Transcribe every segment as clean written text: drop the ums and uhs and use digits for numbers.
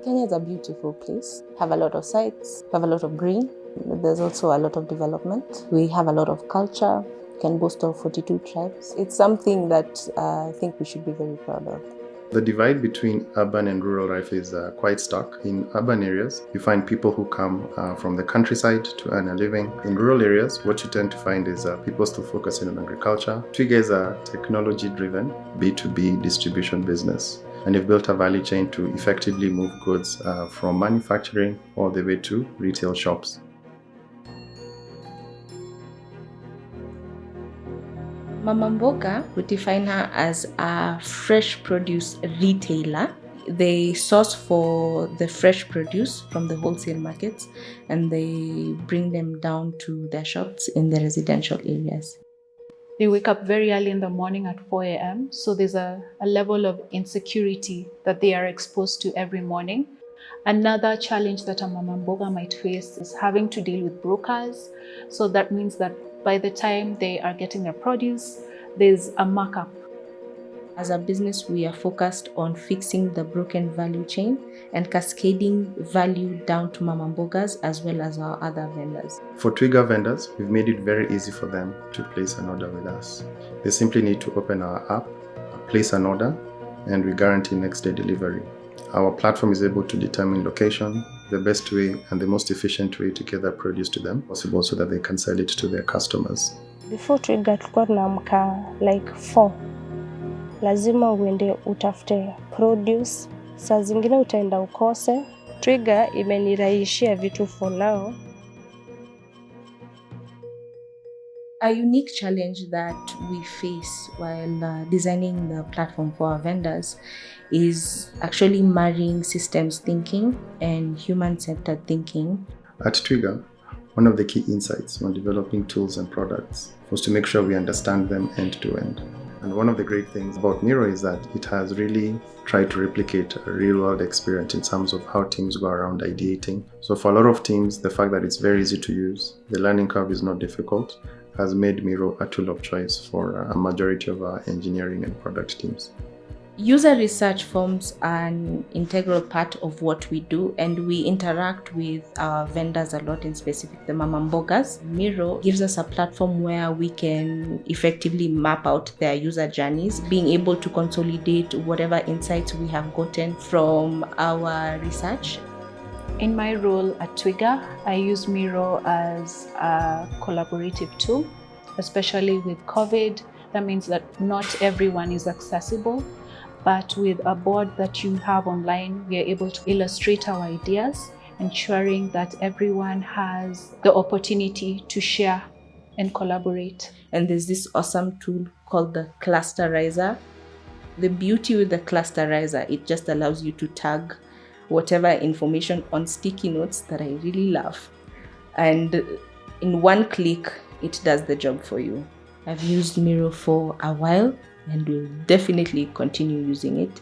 Kenya is a beautiful place. Have a lot of sites, have a lot of green. There's also a lot of development. We have a lot of culture. We can boast of 42 tribes. It's something that I think we should be very proud of. The divide between urban and rural life is quite stark. In urban areas, you find people who come from the countryside to earn a living. In rural areas, what you tend to find is people still focusing on agriculture. Twiga is a technology-driven B2B distribution business, and they've built a value chain to effectively move goods from manufacturing all the way to retail shops. Mama Mboga would define her as a fresh produce retailer. They source for the fresh produce from the wholesale markets and they bring them down to their shops in the residential areas. They wake up very early in the morning at 4 a.m. So there's a level of insecurity that they are exposed to every morning. Another challenge that a Mama Mboga might face is having to deal with brokers. So that means that by the time they are getting their produce, there's a markup. As a business, we are focused on fixing the broken value chain and cascading value down to Mama Mbogas as well as our other vendors. For Twiga vendors, we've made it very easy for them to place an order with us. They simply need to open our app, place an order, and we guarantee next day delivery. Our platform is able to determine location, the best way and the most efficient way to get that produce to them possible so that they can sell it to their customers. Before Twiga tulikuwa tunaamka like 4. Lazima uende utafute produce. Saa zingine utaenda ukose. Twiga imenirahisishia vitu for now. A unique challenge that we face while designing the platform for our vendors is actually marrying systems thinking and human-centered thinking. At Twiga, one of the key insights when developing tools and products was to make sure we understand them end to end. And one of the great things about Miro is that it has really tried to replicate a real-world experience in terms of how teams go around ideating. So for a lot of teams, the fact that it's very easy to use, the learning curve is not difficult, has made Miro a tool of choice for a majority of our engineering and product teams. User research forms an integral part of what we do, and we interact with our vendors a lot, in specific the Mama Mbogas. Miro gives us a platform where we can effectively map out their user journeys, being able to consolidate whatever insights we have gotten from our research. In my role at Twiga, I use Miro as a collaborative tool, especially with COVID. That means that not everyone is accessible, but with a board that you have online, we are able to illustrate our ideas, ensuring that everyone has the opportunity to share and collaborate. And there's this awesome tool called the clusterizer. The beauty with the clusterizer, it just allows you to tag whatever information on sticky notes that I really love. And in one click, it does the job for you. I've used Miro for a while and will definitely continue using it.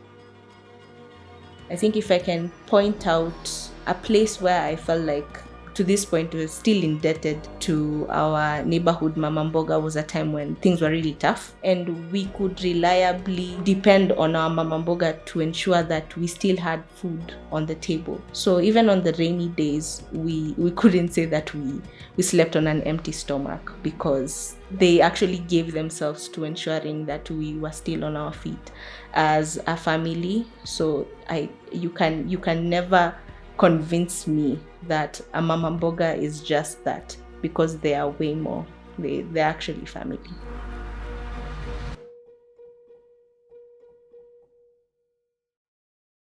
I think if I can point out a place where I felt like to this point we were still indebted to our neighborhood Mama Mboga was a time when things were really tough and we could reliably depend on our Mama Mboga to ensure that we still had food on the table. So even on the rainy days, we couldn't say that we slept on an empty stomach, because they actually gave themselves to ensuring that we were still on our feet as a family. So you can never convince me that a Mama Mboga is just that, because they are way more. They're actually family.